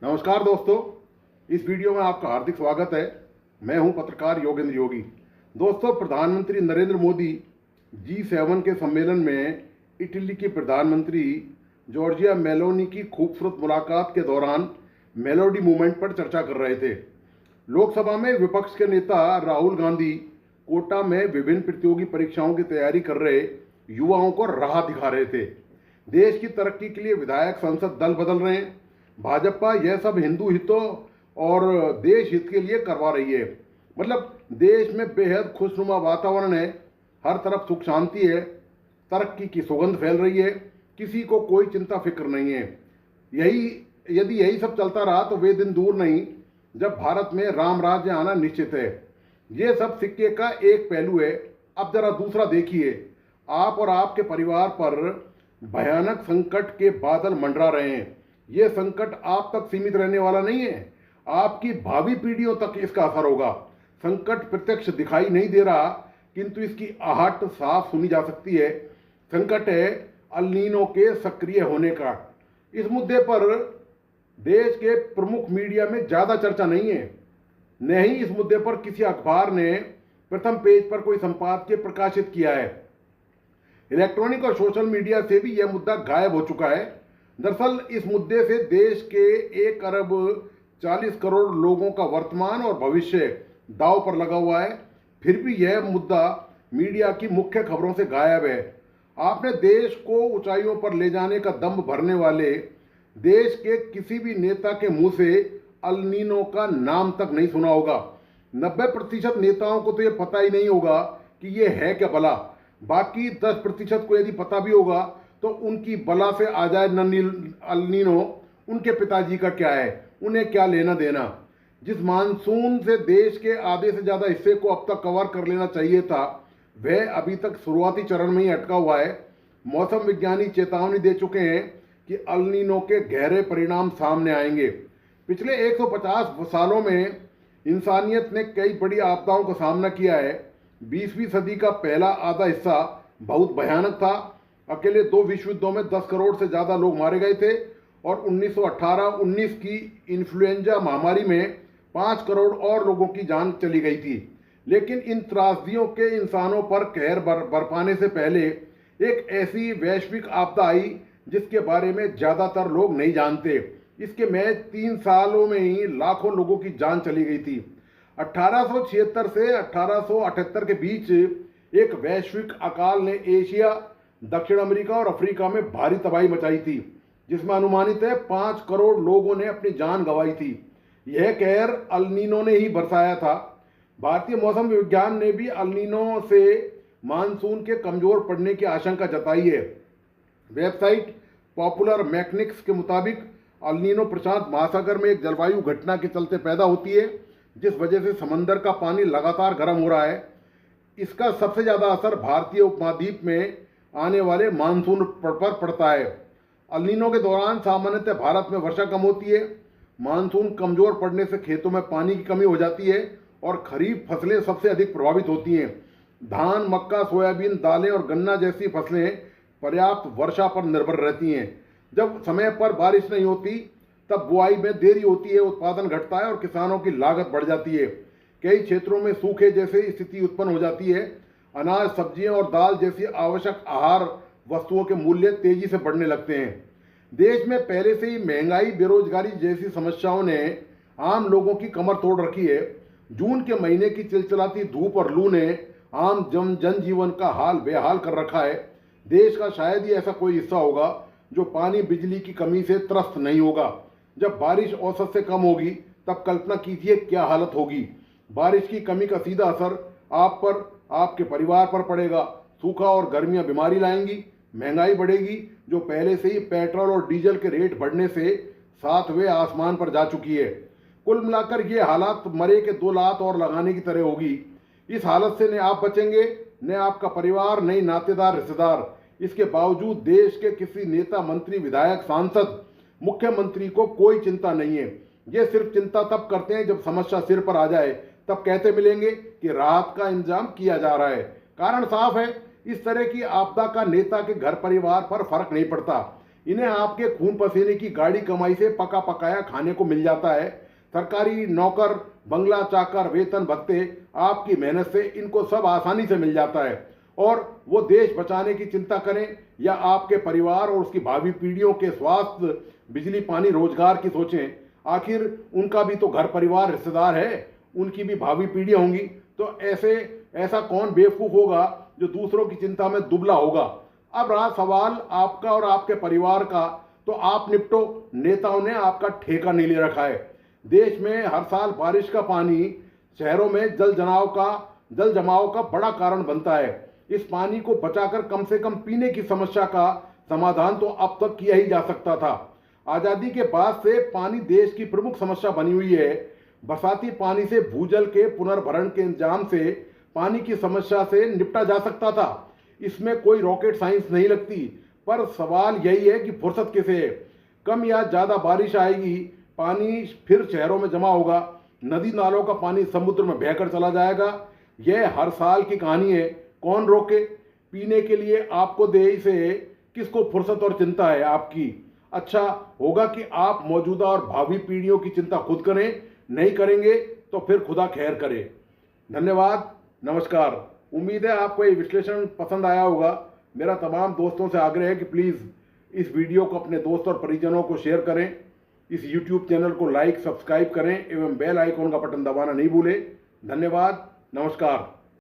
नमस्कार दोस्तों, इस वीडियो में आपका हार्दिक स्वागत है। मैं हूं पत्रकार योगेंद्र योगी। दोस्तों, प्रधानमंत्री नरेंद्र मोदी G7 के सम्मेलन में इटली की प्रधानमंत्री जॉर्जिया मेलोनी की खूबसूरत मुलाकात के दौरान मेलोडी मूवमेंट पर चर्चा कर रहे थे। लोकसभा में विपक्ष के नेता राहुल गांधी कोटा में विभिन्न प्रतियोगी परीक्षाओं की तैयारी कर रहे युवाओं को राह दिखा रहे थे। देश की तरक्की के लिए विधायक संसद दल बदल रहे हैं। भाजपा यह सब हिंदू हितों और देश हित के लिए करवा रही है। मतलब देश में बेहद खुशनुमा वातावरण है, हर तरफ सुख शांति है, तरक्की की सुगंध फैल रही है, किसी को कोई चिंता फिक्र नहीं है। यदि यही सब चलता रहा तो वे दिन दूर नहीं जब भारत में राम राज्य आना निश्चित है। ये सब सिक्के का एक पहलू है। अब जरा दूसरा देखिए, आप और आपके परिवार पर भयानक संकट के बादल मंडरा रहे हैं। ये संकट आप तक सीमित रहने वाला नहीं है, आपकी भावी पीढ़ियों तक इसका असर होगा। संकट प्रत्यक्ष दिखाई नहीं दे रहा, किंतु इसकी आहट साफ सुनी जा सकती है। संकट है अल नीनो के सक्रिय होने का। इस मुद्दे पर देश के प्रमुख मीडिया में ज़्यादा चर्चा नहीं है, न ही इस मुद्दे पर किसी अखबार ने प्रथम पेज पर कोई संपादकीय प्रकाशित किया है। इलेक्ट्रॉनिक और सोशल मीडिया से भी यह मुद्दा गायब हो चुका है। दरअसल इस मुद्दे से देश के 1 अरब 40 करोड़ लोगों का वर्तमान और भविष्य दांव पर लगा हुआ है। फिर भी यह मुद्दा मीडिया की मुख्य खबरों से गायब है। आपने देश को ऊंचाइयों पर ले जाने का दम भरने वाले देश के किसी भी नेता के मुंह से अल नीनो का नाम तक नहीं सुना होगा। 90% नेताओं को तो यह पता ही नहीं होगा कि यह है क्या भला। बाकी 10% को यदि पता भी होगा तो उनकी बला से आ जाए अल नीनो, उनके पिताजी का क्या है, उन्हें क्या लेना देना। जिस मानसून से देश के आधे से ज़्यादा हिस्से को अब तक कवर कर लेना चाहिए था, वह अभी तक शुरुआती चरण में ही अटका हुआ है। मौसम विज्ञानी चेतावनी दे चुके हैं कि अल नीनो के गहरे परिणाम सामने आएंगे। पिछले 150 सालों में इंसानियत ने कई बड़ी आपदाओं का सामना किया है। 20वीं सदी का पहला आधा हिस्सा बहुत भयानक था। अकेले 2 विश्व युद्धों में 10 करोड़ से ज़्यादा लोग मारे गए थे और 1918-19 की इन्फ्लुएंजा महामारी में 5 करोड़ और लोगों की जान चली गई थी। लेकिन इन त्रासदियों के इंसानों पर कहर बरपाने से पहले एक ऐसी वैश्विक आपदा आई जिसके बारे में ज़्यादातर लोग नहीं जानते। इसके महज 3 सालों में ही लाखों लोगों की जान चली गई थी। 1876 से 1878 के बीच एक वैश्विक अकाल ने एशिया, दक्षिण अमेरिका और अफ्रीका में भारी तबाही मचाई थी, जिसमें अनुमानित है 5 करोड़ लोगों ने अपनी जान गंवाई थी। यह कहर अल नीनो ने ही बरसाया था। भारतीय मौसम विज्ञान ने भी अल नीनो से मानसून के कमजोर पड़ने की आशंका जताई है। वेबसाइट पॉपुलर मैकेनिक्स के मुताबिक अल नीनो प्रशांत महासागर में एक जलवायु घटना के चलते पैदा होती है, जिस वजह से समंदर का पानी लगातार गर्म हो रहा है। इसका सबसे ज़्यादा असर भारतीय उपमहाद्वीप में आने वाले मानसून पर पड़ता है। अल नीनो के दौरान सामान्यतः भारत में वर्षा कम होती है। मानसून कमज़ोर पड़ने से खेतों में पानी की कमी हो जाती है और खरीफ फसलें सबसे अधिक प्रभावित होती हैं। धान, मक्का, सोयाबीन, दालें और गन्ना जैसी फसलें पर्याप्त वर्षा पर निर्भर रहती हैं। जब समय पर बारिश नहीं होती तब बुआई में देरी होती है, उत्पादन घटता है और किसानों की लागत बढ़ जाती है। कई क्षेत्रों में सूखे जैसी स्थिति उत्पन्न हो जाती है। अनाज, सब्जियां और दाल जैसी आवश्यक आहार वस्तुओं के मूल्य तेजी से बढ़ने लगते हैं। देश में पहले से ही महंगाई, बेरोजगारी जैसी समस्याओं ने आम लोगों की कमर तोड़ रखी है। जून के महीने की चिलचिलाती धूप और लू ने आम जनजीवन का हाल बेहाल कर रखा है। देश का शायद ही ऐसा कोई हिस्सा होगा जो पानी, बिजली की कमी से त्रस्त नहीं होगा। जब बारिश औसत से कम होगी तब कल्पना कीजिए क्या हालत होगी। बारिश की कमी का सीधा असर आप पर, आपके परिवार पर पड़ेगा। सूखा और गर्मियां बीमारी लाएंगी, महंगाई बढ़ेगी जो पहले से ही पेट्रोल और डीजल के रेट बढ़ने से 7वें आसमान पर जा चुकी है। कुल मिलाकर ये हालात मरे के 2 लात और लगाने की तरह होगी। इस हालत से न आप बचेंगे, न आपका परिवार, न नातेदार, रिश्तेदार। इसके बावजूद देश के किसी नेता, मंत्री, विधायक, सांसद, मुख्यमंत्री को कोई चिंता नहीं है। ये सिर्फ चिंता तब करते हैं जब समस्या सिर पर आ जाए, तब कहते मिलेंगे कि राहत का इंतजाम किया जा रहा है। कारण साफ है, इस तरह की आपदा का नेता के घर परिवार पर फर्क नहीं पड़ता। इन्हें आपके खून पसीने की गाड़ी कमाई से पका पकाया खाने को मिल जाता है। सरकारी नौकर, बंगला चाकर, वेतन भत्ते, आपकी मेहनत से इनको सब आसानी से मिल जाता है। और वो देश बचाने की चिंता करें या आपके परिवार और उसकी भावी पीढ़ियों के स्वास्थ्य, बिजली, पानी, रोजगार की सोचें। आखिर उनका भी तो घर परिवार, रिश्तेदार है, उनकी भी भावी पीढ़ियां होंगी। तो ऐसा कौन बेवकूफ़ होगा जो दूसरों की चिंता में दुबला होगा। अब रहा सवाल आपका और आपके परिवार का, तो आप निपटो। नेताओं ने आपका ठेका नहीं ले रखा है। देश में हर साल बारिश का पानी शहरों में जल जमाव का बड़ा कारण बनता है। इस पानी को बचाकर कम से कम पीने की समस्या का समाधान तो अब तक किया ही जा सकता था। आज़ादी के बाद से पानी देश की प्रमुख समस्या बनी हुई है। बरसाती पानी से भूजल के पुनर्भरण के इंतजाम से पानी की समस्या से निपटा जा सकता था। इसमें कोई रॉकेट साइंस नहीं लगती। पर सवाल यही है कि फुर्सत किसे है। कम या ज़्यादा बारिश आएगी, पानी फिर शहरों में जमा होगा, नदी नालों का पानी समुद्र में बहकर चला जाएगा। यह हर साल की कहानी है। कौन रोके? पीने के लिए आपको दे इसे किसको फुर्सत और चिंता है आपकी? अच्छा होगा कि आप मौजूदा और भावी पीढ़ियों की चिंता खुद करें। नहीं करेंगे तो फिर खुदा खैर करे। धन्यवाद, नमस्कार। उम्मीद है आपको ये विश्लेषण पसंद आया होगा। मेरा तमाम दोस्तों से आग्रह है कि प्लीज़ इस वीडियो को अपने दोस्त और परिजनों को शेयर करें। इस YouTube चैनल को लाइक, सब्सक्राइब करें एवं बेल आइकॉन का बटन दबाना नहीं भूलें। धन्यवाद, नमस्कार।